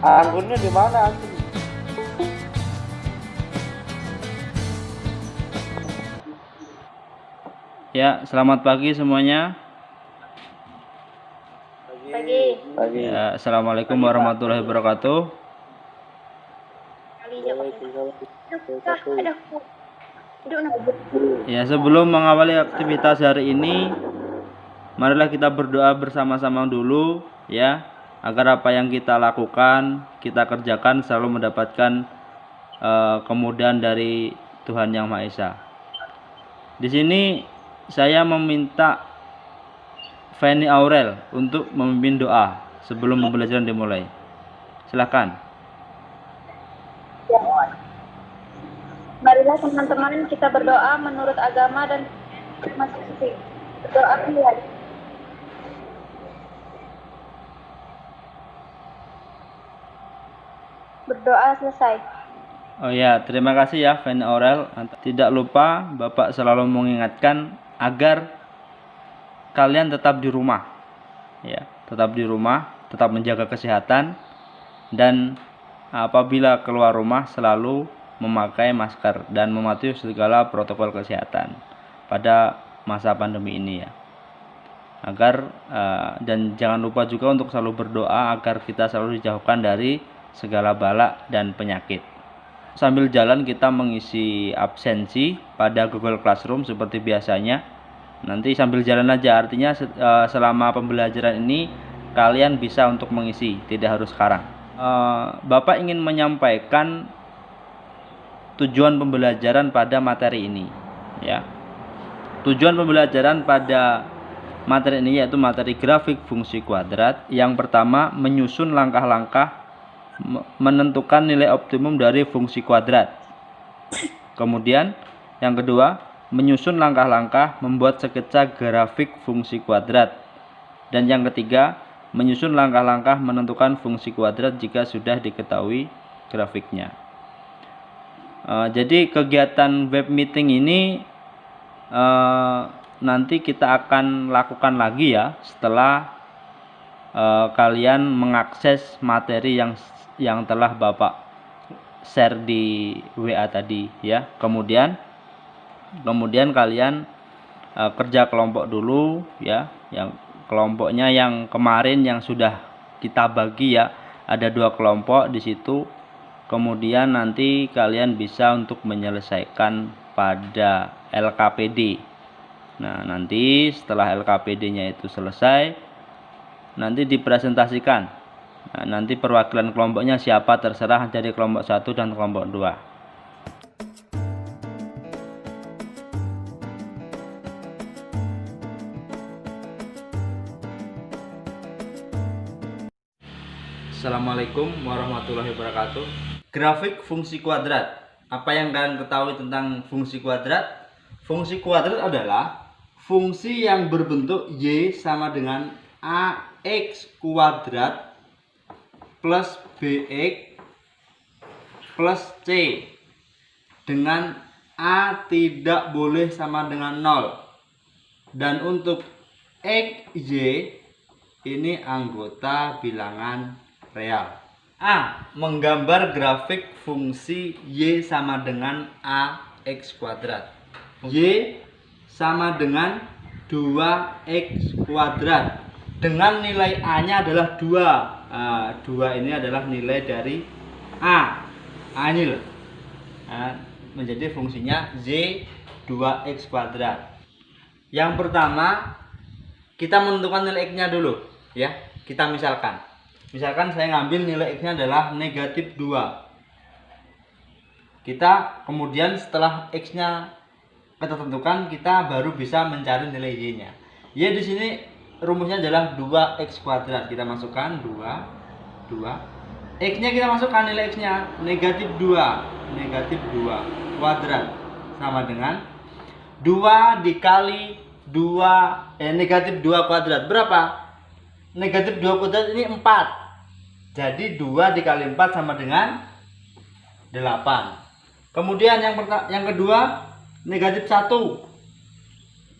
Anggurnya di mana antum? Ya, selamat pagi semuanya. Pagi. Ya, assalamualaikum warahmatullahi wabarakatuh. Ya, sebelum mengawali aktivitas hari ini, marilah kita berdoa bersama-sama dulu ya, agar apa yang kita lakukan, kita kerjakan selalu mendapatkan kemudahan dari Tuhan Yang Maha Esa. Di sini saya meminta Fanny Aurel untuk memimpin doa sebelum pembelajaran dimulai. Silakan. Marilah teman-teman kita berdoa menurut agama dan masing-masing. Berdoa pilihan. Berdoa selesai. Oh ya, terima kasih ya Fanny Aurel. Tidak lupa Bapak selalu mengingatkan agar kalian tetap di rumah. Ya, tetap di rumah, tetap menjaga kesehatan, dan apabila keluar rumah selalu memakai masker dan mematuhi segala protokol kesehatan pada masa pandemi ini ya. Agar dan jangan lupa juga untuk selalu berdoa agar kita selalu dijauhkan dari segala bala dan penyakit. Sambil jalan kita mengisi absensi pada Google Classroom seperti biasanya. Nanti sambil jalan aja, artinya selama pembelajaran ini kalian bisa untuk mengisi, tidak harus sekarang. Bapak ingin menyampaikan tujuan pembelajaran pada materi ini ya. Tujuan pembelajaran pada materi ini yaitu materi grafik fungsi kuadrat. Yang pertama, menyusun langkah-langkah menentukan nilai optimum dari fungsi kuadrat. Kemudian yang kedua, menyusun langkah-langkah membuat sketsa grafik fungsi kuadrat. Dan yang ketiga, menyusun langkah-langkah menentukan fungsi kuadrat jika sudah diketahui grafiknya. Jadi kegiatan web meeting ini nanti kita akan lakukan lagi ya setelah kalian mengakses materi yang telah Bapak share di WA tadi ya. Kemudian kalian kerja kelompok dulu ya, yang kelompoknya yang kemarin yang sudah kita bagi ya, ada 2 kelompok di situ. Kemudian nanti kalian bisa untuk menyelesaikan pada LKPD. Nah, nanti setelah LKPD-nya itu selesai, nanti dipresentasikan. Nah, nanti perwakilan kelompoknya siapa terserah dari kelompok 1 dan kelompok 2. Assalamualaikum warahmatullahi wabarakatuh. Grafik fungsi kuadrat. Apa yang kalian ketahui tentang fungsi kuadrat? Fungsi kuadrat adalah fungsi yang berbentuk Y sama dengan AX kuadrat plus BX plus C dengan A tidak boleh sama dengan 0. Dan untuk XY ini anggota bilangan real. A. Menggambar grafik fungsi Y sama dengan AX kuadrat. Y sama dengan 2X kuadrat dengan nilai A nya adalah 2. 2 ini adalah nilai dari A. Ini loh. Menjadi fungsinya Z 2X kuadrat. Yang pertama, kita menentukan nilai X nya dulu ya. Kita misalkan saya ngambil nilai X nya adalah negatif 2. Kita kemudian setelah X nya kita tentukan, kita baru bisa mencari nilai Y nya. Y di sini rumusnya adalah 2X kuadrat. Kita masukkan 2. X nya kita masukkan nilai X nya negatif 2 kuadrat sama dengan 2 dikali 2 negatif 2 kuadrat berapa? Negatif 2 kuadrat ini 4. Jadi 2 dikali 4 sama dengan 8. Kemudian yang kedua, negatif 1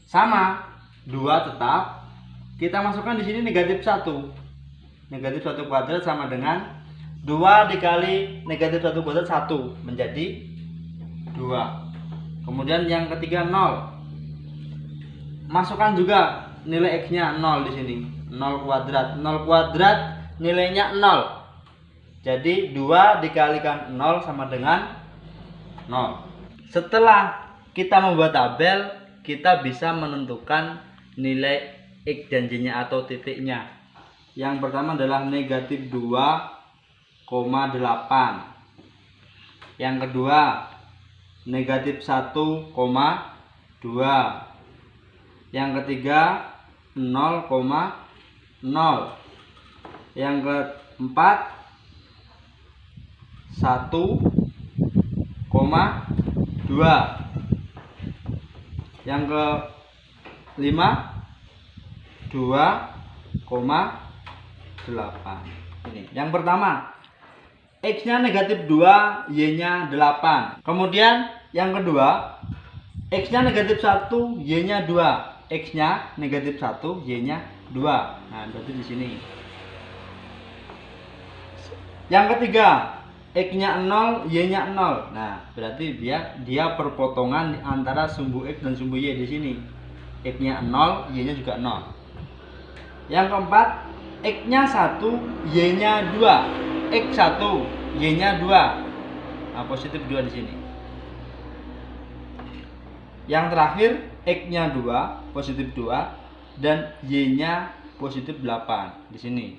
sama 2 tetap. Kita masukkan di sini negatif 1. Negatif 1 kuadrat sama dengan 2 dikali negatif 1 kuadrat 1 menjadi 2. Kemudian yang ketiga 0. Masukkan juga nilai X-nya 0 di sini. 0 kuadrat. 0 kuadrat nilainya 0. Jadi 2 dikalikan 0 sama dengan 0. Setelah kita membuat tabel, kita bisa menentukan nilai X dan Y-nya atau titiknya. Yang pertama adalah negatif 2,8. Yang kedua negatif 1,2. Yang ketiga 0,0. Yang keempat 1,2. Yang kelima 2,8. Ini yang pertama, X-nya negatif 2, Y-nya 8. Kemudian yang kedua, X-nya negatif 1, Y-nya 2. X-nya negatif 1, Y-nya 2. Nah, berarti di sini. Yang ketiga, X-nya 0, Y-nya 0. Nah, berarti dia perpotongan antara sumbu X dan sumbu Y di sini. X-nya 0, Y-nya juga 0. Yang keempat, X-nya 1, Y-nya 2. X 1, Y-nya 2. Nah, positif 2 di sini. Yang terakhir, X-nya 2, positif 2, dan Y-nya positif 8 di sini.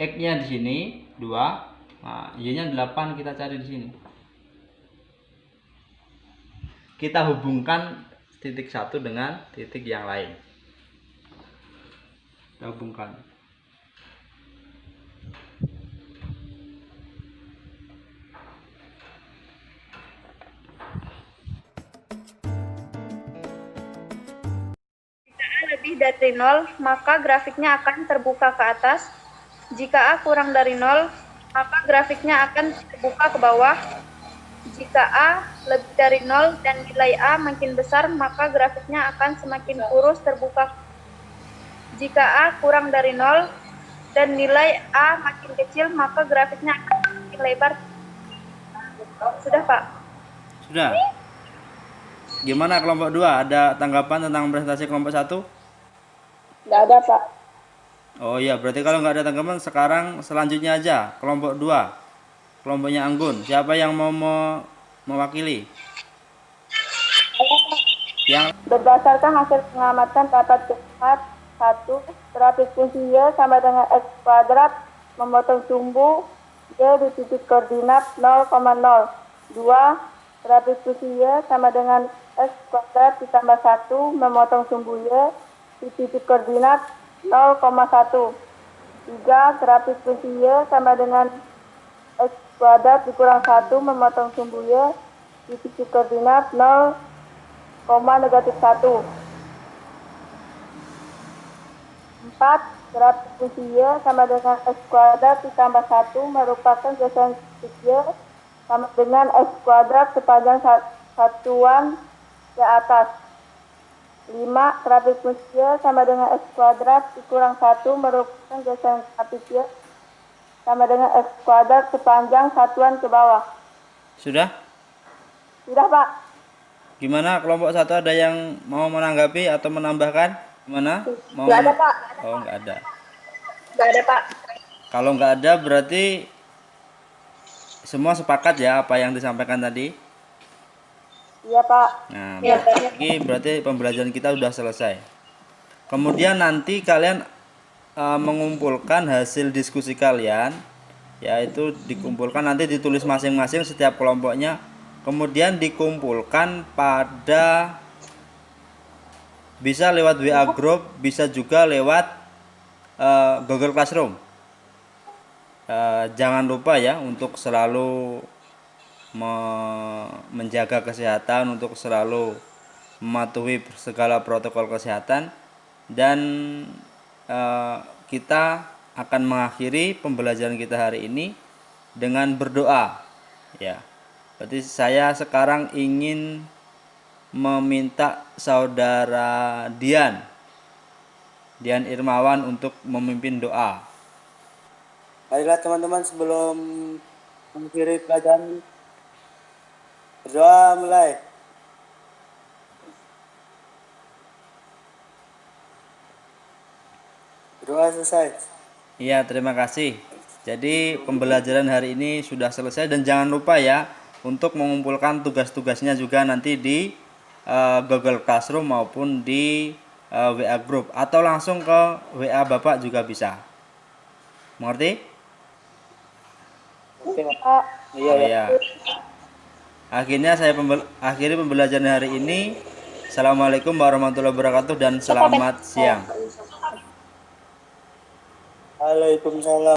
X-nya di sini 2, nah, Y-nya 8 kita cari di sini. Kita hubungkan titik 1 dengan titik yang lain. Kita hubungkan. Lebih dari 0, maka grafiknya akan terbuka ke atas. Jika A kurang dari 0, maka grafiknya akan terbuka ke bawah. Jika A lebih dari 0 dan nilai A makin besar, maka grafiknya akan semakin kurus terbuka. Jika A kurang dari 0 dan nilai A makin kecil, maka grafiknya akan semakin lebar. Sudah, Pak? Sudah. Gimana kelompok 2? Ada tanggapan tentang presentasi kelompok 1? Nggak ada, Pak. Oh iya, berarti kalau nggak ada tanggapan, sekarang selanjutnya aja kelompok 2. Kelompoknya Anggun. Siapa yang mau mewakili? Yang Berdasarkan hasil pengamatan dapat dilihat 1. Grafik fungsi Y sama dengan X kuadrat memotong sumbu Y di titik koordinat 0,0. 2. Grafik fungsi Y sama dengan X kuadrat ditambah 1 memotong sumbu Y di titik koordinat 0,1. 3. Grafik fungsi Y sama dengan X kuadrat dikurang 1 memotong sumbu Y di titik koordinat 0, negatif 1. 4. Grafik fungsi Y sama dengan X kuadrat ditambah 1 merupakan geseran titik Y sama dengan X kuadrat sepanjang satuan ke atas. 5. Grafik fungsi Y sama dengan X kuadrat dikurang 1 merupakan geseran titik Y sama dengan X kuadrat sepanjang satuan ke bawah. sudah? Sudah, Pak. Gimana kelompok 1, ada yang mau menanggapi atau menambahkan? Gimana? Mau Nggak ada, Pak. Oh, nggak ada. Nggak ada, Pak. Kalau nggak ada berarti semua sepakat ya apa yang disampaikan tadi? Iya, Pak. Nah, Iya, ini berarti pembelajaran kita sudah selesai. Kemudian nanti kalian mengumpulkan hasil diskusi kalian, yaitu dikumpulkan nanti ditulis masing-masing setiap kelompoknya, kemudian dikumpulkan pada, bisa lewat WA group, bisa juga lewat Google Classroom. Jangan lupa ya untuk selalu menjaga kesehatan, untuk selalu mematuhi segala protokol kesehatan, dan kita akan mengakhiri pembelajaran kita hari ini dengan berdoa ya. Berarti saya sekarang ingin meminta saudara Dian Irmawan untuk memimpin doa. Baiklah teman-teman, sebelum mengakhiri pelajaran, berdoa mulai. Berdoa selesai. Iya, terima kasih. Jadi pembelajaran hari ini sudah selesai dan jangan lupa ya untuk mengumpulkan tugas-tugasnya juga nanti di Google Classroom maupun di WA Group atau langsung ke WA Bapak juga bisa. Mengerti? Oke, Mas. Pak. Iya, Oh ya. ya. Akhirnya saya akhiri pembelajaran hari ini. Assalamualaikum warahmatullahi wabarakatuh dan selamat siang. Waalaikumsalam.